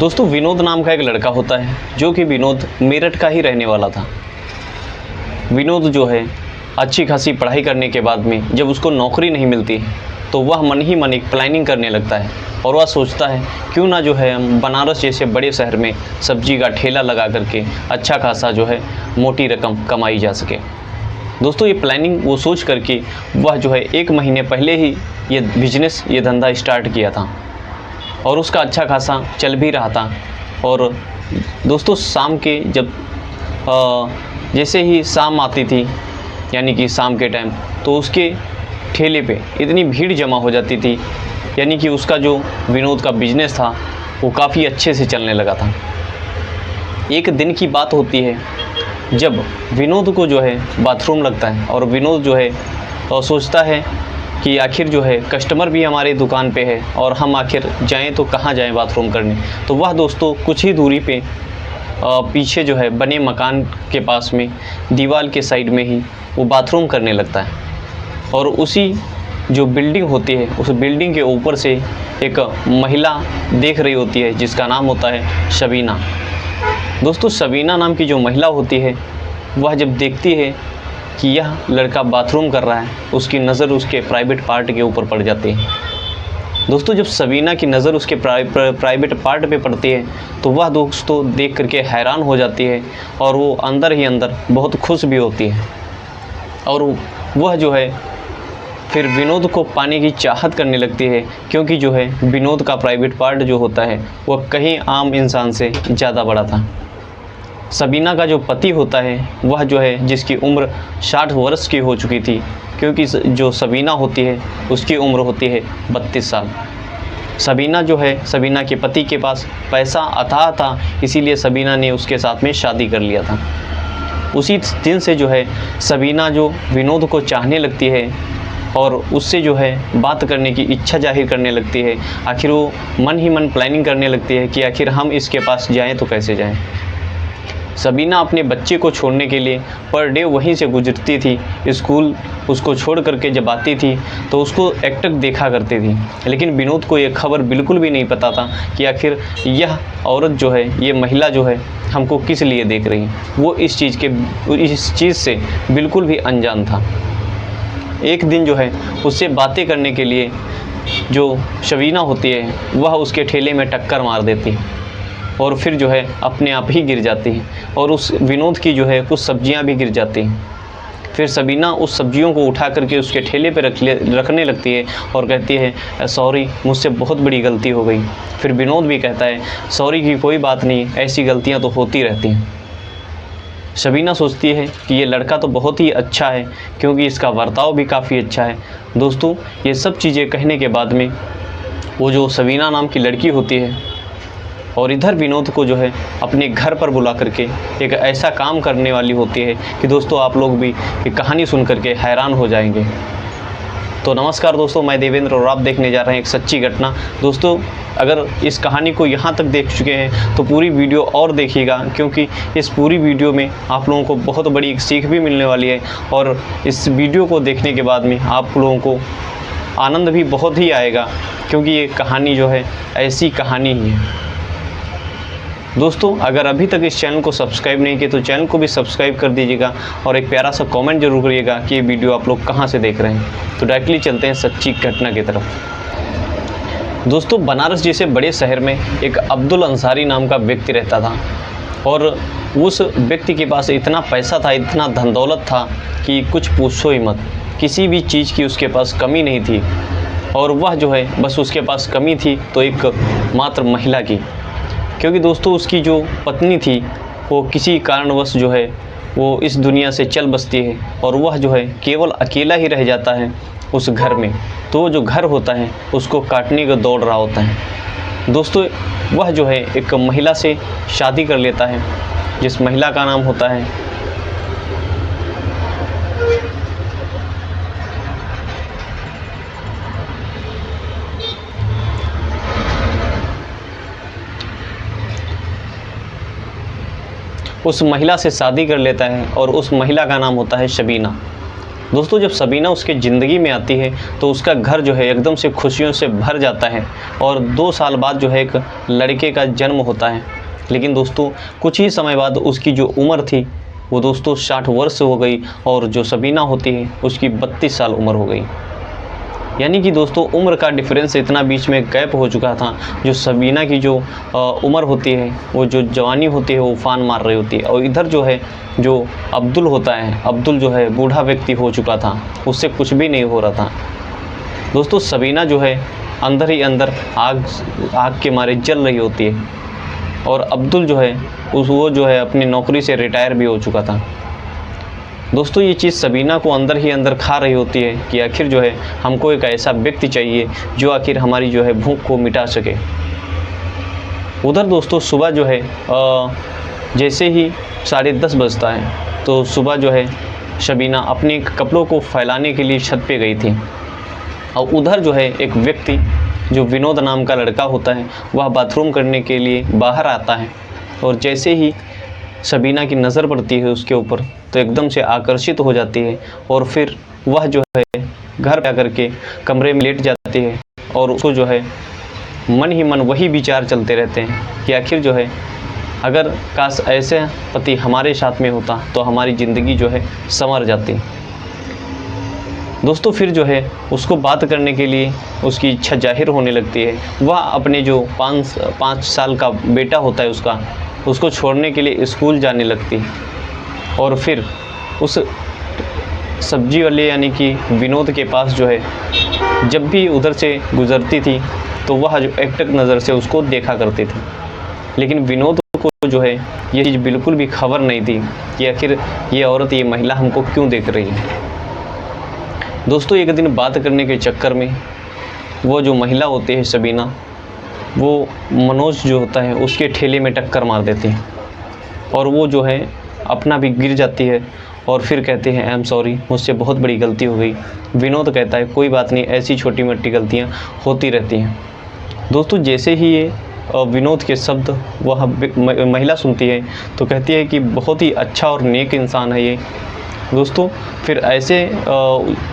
दोस्तों विनोद नाम का एक लड़का होता है जो कि विनोद मेरठ का ही रहने वाला था। विनोद जो है अच्छी खासी पढ़ाई करने के बाद में जब उसको नौकरी नहीं मिलती तो वह मन ही मन एक प्लानिंग करने लगता है और वह सोचता है क्यों ना जो है हम बनारस जैसे बड़े शहर में सब्जी का ठेला लगा करके अच्छा खासा जो है मोटी रकम कमाई जा सके। दोस्तों ये प्लानिंग वो सोच करके वह जो है 1 महीने पहले ही ये धंधा स्टार्ट किया था और उसका अच्छा खासा चल भी रहा था। और दोस्तों शाम के जब जैसे ही शाम आती थी यानी कि शाम के टाइम तो उसके ठेले पे इतनी भीड़ जमा हो जाती थी, यानी कि उसका जो विनोद का बिजनेस था वो काफ़ी अच्छे से चलने लगा था। एक दिन की बात होती है जब विनोद को जो है बाथरूम लगता है और विनोद जो है सोचता है कि आखिर जो है कस्टमर भी हमारे दुकान पे है और हम आखिर जाएं तो कहाँ जाएं बाथरूम करने। तो वह दोस्तों कुछ ही दूरी पे पीछे जो है बने मकान के पास में दीवार के साइड में ही वो बाथरूम करने लगता है और उसी जो बिल्डिंग होती है उस बिल्डिंग के ऊपर से एक महिला देख रही होती है जिसका नाम होता है शबीना। दोस्तों शबीना नाम की जो महिला होती है वह जब देखती है कि यह लड़का बाथरूम कर रहा है उसकी नज़र उसके प्राइवेट पार्ट के ऊपर पड़ जाती है। दोस्तों जब शबीना की नज़र उसके प्राइवेट पार्ट पे पड़ती है तो वह दोस्तों देख करके हैरान हो जाती है और वो अंदर ही अंदर बहुत खुश भी होती है और वह जो है फिर विनोद को पाने की चाहत करने लगती है, क्योंकि जो है विनोद का प्राइवेट पार्ट जो होता है वह कहीं आम इंसान से ज़्यादा बड़ा था। शबीना का जो पति होता है वह जो है जिसकी उम्र 60 वर्ष की हो चुकी थी, क्योंकि जो शबीना होती है उसकी उम्र होती है 32 साल। शबीना जो है शबीना के पति के पास पैसा अथाह था, इसीलिए शबीना ने उसके साथ में शादी कर लिया था। उसी दिन से जो है शबीना जो विनोद को चाहने लगती है और उससे जो है बात करने की इच्छा जाहिर करने लगती है। आखिर वो मन ही मन प्लानिंग करने लगती है कि आखिर हम इसके पास जाएं तो कैसे जाएं। शबीना अपने बच्चे को छोड़ने के लिए पर डे वहीं से गुजरती थी। स्कूल उसको छोड़ करके जब आती थी तो उसको एकटक देखा करती थी, लेकिन विनोद को ये खबर बिल्कुल भी नहीं पता था कि आखिर यह औरत जो है ये महिला जो है हमको किस लिए देख रही है। वो इस चीज़ से बिल्कुल भी अनजान था। एक दिन जो है उससे बातें करने के लिए जो शबीना होती है वह उसके ठेले में टक्कर मार देती है और फिर जो है अपने आप ही गिर जाती है और उस विनोद की जो है कुछ सब्जियां भी गिर जाती हैं। फिर शबीना उस सब्जियों को उठा करके उसके ठेले पे रखने लगती है और कहती है सॉरी, मुझसे बहुत बड़ी गलती हो गई। फिर विनोद भी कहता है सॉरी की कोई बात नहीं, ऐसी गलतियां तो होती रहती हैं। शबीना सोचती है कि ये लड़का तो बहुत ही अच्छा है, क्योंकि इसका बर्ताव भी काफ़ी अच्छा है। दोस्तों ये सब चीज़ें कहने के बाद में वो जो शबीना नाम की लड़की होती है और इधर विनोद को जो है अपने घर पर बुला करके एक ऐसा काम करने वाली होती है कि दोस्तों आप लोग भी ये कहानी सुन करके हैरान हो जाएंगे। तो नमस्कार दोस्तों, मैं देवेंद्र और आप देखने जा रहे हैं एक सच्ची घटना। दोस्तों अगर इस कहानी को यहाँ तक देख चुके हैं तो पूरी वीडियो और देखिएगा, क्योंकि इस पूरी वीडियो में आप लोगों को बहुत बड़ी एक सीख भी मिलने वाली है और इस वीडियो को देखने के बाद में आप लोगों को आनंद भी बहुत ही आएगा, क्योंकि ये कहानी जो है ऐसी कहानी ही है। दोस्तों अगर अभी तक इस चैनल को सब्सक्राइब नहीं किया तो चैनल को भी सब्सक्राइब कर दीजिएगा और एक प्यारा सा कमेंट जरूर करिएगा कि ये वीडियो आप लोग कहाँ से देख रहे हैं। तो डायरेक्टली चलते हैं सच्ची घटना की तरफ। दोस्तों बनारस जैसे बड़े शहर में एक अब्दुल अंसारी नाम का व्यक्ति रहता था और उस व्यक्ति के पास इतना पैसा था, इतना धन दौलत था कि कुछ पूछो ही मत। किसी भी चीज़ की उसके पास कमी नहीं थी और वह जो है बस उसके पास कमी थी तो एक मात्र महिला की, क्योंकि दोस्तों उसकी जो पत्नी थी वो किसी कारणवश जो है वो इस दुनिया से चल बसती है और वह जो है केवल अकेला ही रह जाता है उस घर में। तो जो घर होता है उसको काटने का दौड़ रहा होता है। दोस्तों वह जो है एक महिला से शादी कर लेता है, जिस महिला का नाम होता है उस महिला से शादी कर लेता है और उस महिला का नाम होता है शबीना। दोस्तों जब सबीना उसके ज़िंदगी में आती है तो उसका घर जो है एकदम से खुशियों से भर जाता है और 2 साल बाद जो है एक लड़के का जन्म होता है। लेकिन दोस्तों कुछ ही समय बाद उसकी जो उम्र थी वो दोस्तों 60 वर्ष हो गई और जो सबीना होती है उसकी 32 साल उम्र हो गई। यानी कि दोस्तों उम्र का डिफरेंस इतना बीच में गैप हो चुका था। जो सबीना की जो उम्र होती है, वो जो जवानी होती है वो उफान मार रही होती है, और इधर जो है जो अब्दुल होता है, अब्दुल जो है बूढ़ा व्यक्ति हो चुका था, उससे कुछ भी नहीं हो रहा था। दोस्तों सबीना जो है अंदर ही अंदर आग के मारे जल रही होती है, और अब्दुल जो है वो जो है अपनी नौकरी से रिटायर भी हो चुका था। दोस्तों ये चीज़ सबीना को अंदर ही अंदर खा रही होती है कि आखिर जो है हमको एक ऐसा व्यक्ति चाहिए जो आखिर हमारी जो है भूख को मिटा सके। उधर दोस्तों सुबह जो है जैसे ही 10:30 बजता है तो सुबह जो है सबीना अपने कपड़ों को फैलाने के लिए छत पे गई थी, और उधर जो है एक व्यक्ति जो विनोद नाम का लड़का होता है वह बाथरूम करने के लिए बाहर आता है, और जैसे ही सबीना की नज़र पड़ती है उसके ऊपर तो एकदम से आकर्षित हो जाती है, और फिर वह जो है घर पे आकर के कमरे में लेट जाती है, और उसको जो है मन ही मन वही विचार चलते रहते हैं कि आखिर जो है अगर काश ऐसे पति हमारे साथ में होता तो हमारी ज़िंदगी जो है संवर जाती। दोस्तों फिर जो है उसको बात करने के लिए उसकी इच्छा जाहिर होने लगती है। वह अपने जो 5 साल का बेटा होता है उसको छोड़ने के लिए स्कूल जाने लगती है, और फिर उस सब्जी वाले यानी कि विनोद के पास जो है जब भी उधर से गुज़रती थी तो वह जो एकटक नज़र से उसको देखा करती थी। लेकिन विनोद को जो है ये चीज़ बिल्कुल भी खबर नहीं थी कि आखिर ये औरत, ये महिला हमको क्यों देख रही है। दोस्तों एक दिन बात करने के चक्कर में वो जो महिला होती है सबीना, वो मनोज जो होता है उसके ठेले में टक्कर मार देती है, और वो जो है अपना भी गिर जाती है, और फिर कहते हैं आई एम सॉरी, मुझसे बहुत बड़ी गलती हो गई। विनोद कहता है कोई बात नहीं, ऐसी छोटी मोटी गलतियाँ होती रहती हैं। दोस्तों जैसे ही ये विनोद के शब्द वह महिला सुनती है तो कहती है कि बहुत ही अच्छा और नेक इंसान है ये। दोस्तों फिर ऐसे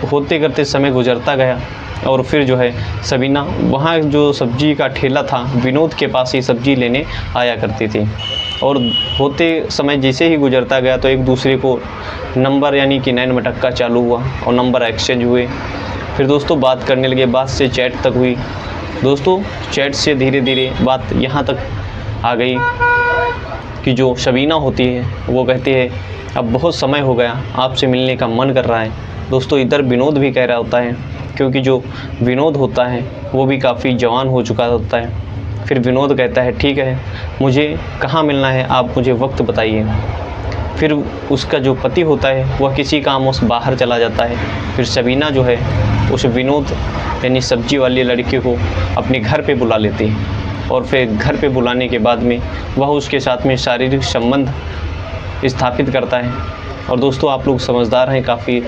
होते करते समय गुजरता गया, और फिर जो है सबीना वहाँ जो सब्जी का ठेला था विनोद के पास ही सब्जी लेने आया करती थी, और होते समय जैसे ही गुजरता गया तो एक दूसरे को नंबर यानी कि 9 मटक्का चालू हुआ और नंबर एक्सचेंज हुए। फिर दोस्तों बात करने लगे, बात से चैट तक हुई। दोस्तों चैट से धीरे धीरे बात यहाँ तक आ गई कि जो सबीना होती है वो कहती है अब बहुत समय हो गया, आपसे मिलने का मन कर रहा है। दोस्तों इधर विनोद भी कह रहा होता है, क्योंकि जो विनोद होता है वो भी काफ़ी जवान हो चुका होता है। फिर विनोद कहता है ठीक है, मुझे कहाँ मिलना है आप मुझे वक्त बताइए। फिर उसका जो पति होता है वह किसी कामों से बाहर चला जाता है। फिर सबीना जो है उस विनोद यानी सब्जी वाले लड़के को अपने घर पे बुला लेती है, और फिर घर पे बुलाने के बाद में वह उसके साथ में शारीरिक संबंध स्थापित करता है। और दोस्तों आप लोग समझदार हैं काफ़ी,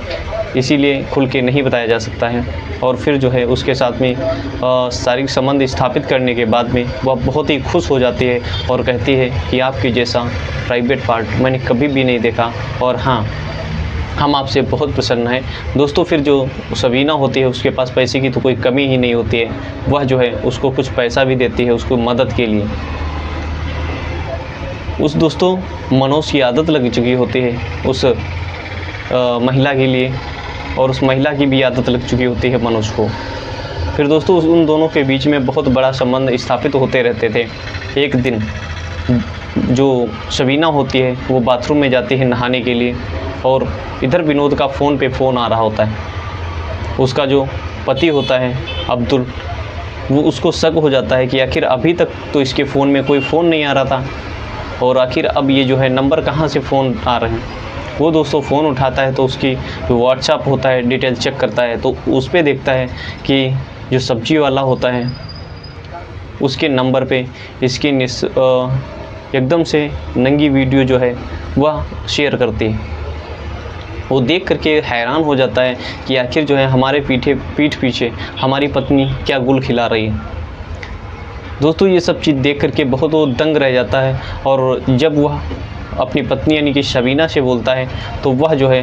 इसीलिए खुल के नहीं बताया जा सकता है। और फिर जो है उसके साथ में शारीरिक संबंध स्थापित करने के बाद में वह बहुत ही खुश हो जाती है और कहती है कि आपके जैसा प्राइवेट पार्ट मैंने कभी भी नहीं देखा, और हाँ हम आपसे बहुत प्रसन्न हैं। दोस्तों फिर जो सबीना होती है उसके पास पैसे की तो कोई कमी ही नहीं होती है, वह जो है उसको कुछ पैसा भी देती है उसको मदद के लिए। उस दोस्तों मनोज की आदत लग चुकी होती है उस महिला के लिए, और उस महिला की भी आदत लग चुकी होती है मनोज को। फिर दोस्तों उन दोनों के बीच में बहुत बड़ा संबंध स्थापित होते रहते थे। एक दिन जो सबीना होती है वो बाथरूम में जाती है नहाने के लिए, और इधर विनोद का फ़ोन पे फ़ोन आ रहा होता है। उसका जो पति होता है अब्दुल, वो उसको शक हो जाता है कि आखिर अभी तक तो इसके फ़ोन में कोई फ़ोन नहीं आ रहा था, और आखिर अब ये जो है नंबर कहाँ से फ़ोन आ रहे हैं। वो दोस्तों फ़ोन उठाता है तो उसकी व्हाट्सएप होता है डिटेल चेक करता है, तो उस पर देखता है कि जो सब्जी वाला होता है उसके नंबर पे इसकी एकदम से नंगी वीडियो जो है वह शेयर करती है। वो देख करके हैरान हो जाता है कि आखिर जो है हमारे पीठ पीछे हमारी पत्नी क्या गुल खिला रही है। दोस्तों ये सब चीज़ देख करके बहुत वो दंग रह जाता है, और जब वह अपनी पत्नी यानी कि सबीना से बोलता है तो वह जो है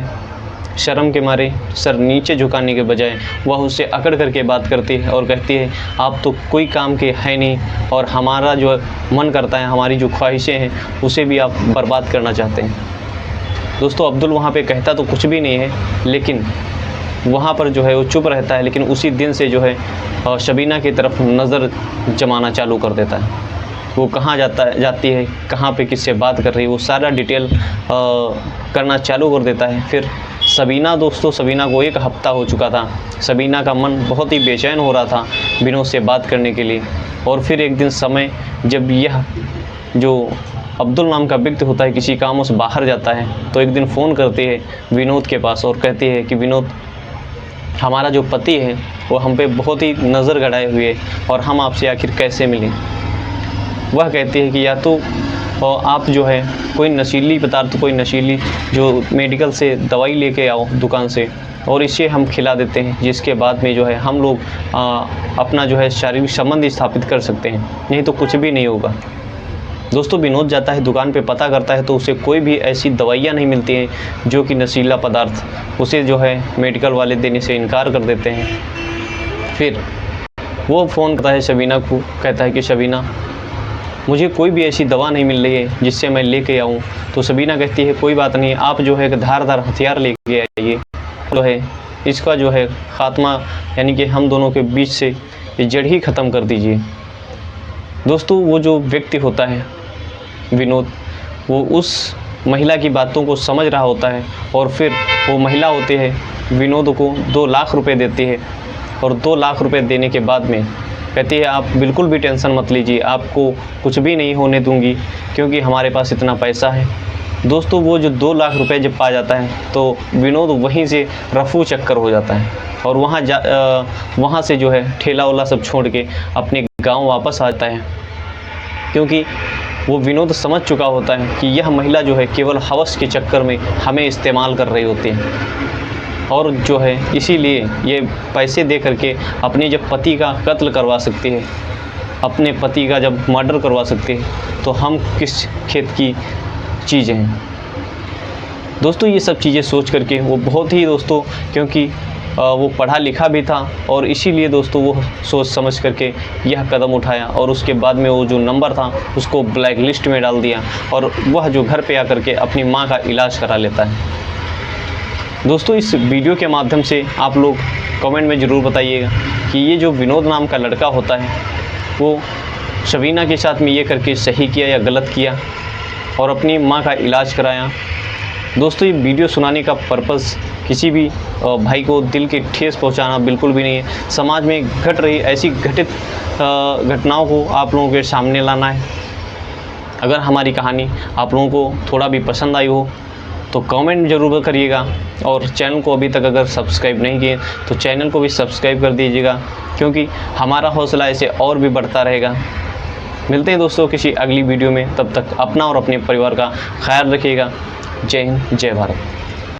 शर्म के मारे सर नीचे झुकाने के बजाय वह उससे अकड़ करके बात करती है और कहती है आप तो कोई काम के है नहीं और हमारा जो मन करता है, हमारी जो ख्वाहिशें हैं उसे भी आप बर्बाद करना चाहते हैं। दोस्तों अब्दुल वहाँ पे कहता तो कुछ भी नहीं है, लेकिन वहाँ पर जो है वो चुप रहता है। लेकिन उसी दिन से जो है शबीना की तरफ नज़र जमाना चालू कर देता है। वो कहाँ जाती है, कहाँ पे किससे बात कर रही है, वो सारा डिटेल करना चालू कर देता है। फिर सबीना, दोस्तों सबीना को 1 हफ़्ता हो चुका था। सबीना का मन बहुत ही बेचैन हो रहा था विनोद से बात करने के लिए। और फिर एक दिन समय जब यह जो अब्दुल नाम का व्यक्ति होता है किसी कामों से बाहर जाता है, तो एक दिन फ़ोन करती है विनोद के पास और कहती है कि विनोद, हमारा जो पति है वो हम पे बहुत ही नज़र गड़ाए हुए है और हम आपसे आखिर कैसे मिलें। वह कहती है कि या तो आप जो है कोई नशीली पदार्थ, कोई नशीली जो मेडिकल से दवाई लेके आओ दुकान से और इसे हम खिला देते हैं, जिसके बाद में जो है हम लोग अपना जो है शारीरिक संबंध स्थापित कर सकते हैं, नहीं तो कुछ भी नहीं होगा। दोस्तों विनोद जाता है दुकान पे, पता करता है तो उसे कोई भी ऐसी दवाइयाँ नहीं मिलती हैं जो कि नशीला पदार्थ, उसे जो है मेडिकल वाले देने से इनकार कर देते हैं। फिर वो फ़ोन करता है शबीना को, कहता है कि शबीना, मुझे कोई भी ऐसी दवा नहीं मिल रही है जिससे मैं लेके आऊँ। तो सबीना कहती है कोई बात नहीं, आप जो है एक धारदार हथियार लेके आइए, जो है इसका जो है ख़ात्मा, यानी कि हम दोनों के बीच से ये जड़ ही ख़त्म कर दीजिए। दोस्तों वो जो व्यक्ति होता है विनोद, वो उस महिला की बातों को समझ रहा होता है और फिर वो महिला होती है विनोद को 2 लाख रुपए देती है और 2 लाख रुपए देने के बाद में कहती है आप बिल्कुल भी टेंशन मत लीजिए, आपको कुछ भी नहीं होने दूंगी क्योंकि हमारे पास इतना पैसा है। दोस्तों वो जो 2 लाख रुपए जब पा जाता है तो विनोद वहीं से रफू चक्कर हो जाता है और वहाँ से जो है ठेला वाला सब छोड़ के अपने गांव वापस आता है, क्योंकि वो विनोद समझ चुका होता है कि यह महिला जो है केवल हवस के चक्कर में हमें इस्तेमाल कर रही होती है और जो है इसीलिए ये पैसे दे करके अपने जब पति का कत्ल करवा सकती है, अपने पति का जब मर्डर करवा सकते हैं, तो हम किस खेत की चीज़ें हैं। दोस्तों ये सब चीज़ें सोच करके वो बहुत ही, दोस्तों क्योंकि वो पढ़ा लिखा भी था और इसीलिए दोस्तों वो सोच समझ करके यह कदम उठाया और उसके बाद में वो जो नंबर था उसको ब्लैक लिस्ट में डाल दिया और वह जो घर पे आकर के अपनी माँ का इलाज करा लेता है। दोस्तों इस वीडियो के माध्यम से आप लोग कमेंट में ज़रूर बताइएगा कि ये जो विनोद नाम का लड़का होता है वो शबीना के साथ में ये करके सही किया या गलत किया और अपनी माँ का इलाज कराया। दोस्तों ये वीडियो सुनाने का पर्पज़ किसी भी भाई को दिल के ठेस पहुंचाना बिल्कुल भी नहीं है। समाज में घट रही ऐसी घटित घटनाओं को आप लोगों के सामने लाना है। अगर हमारी कहानी आप लोगों को थोड़ा भी पसंद आई हो तो कमेंट ज़रूर करिएगा और चैनल को अभी तक अगर सब्सक्राइब नहीं किए तो चैनल को भी सब्सक्राइब कर दीजिएगा, क्योंकि हमारा हौसला ऐसे और भी बढ़ता रहेगा। मिलते हैं दोस्तों किसी अगली वीडियो में, तब तक अपना और अपने परिवार का ख्याल रखिएगा। जय हिंद, जय भारत।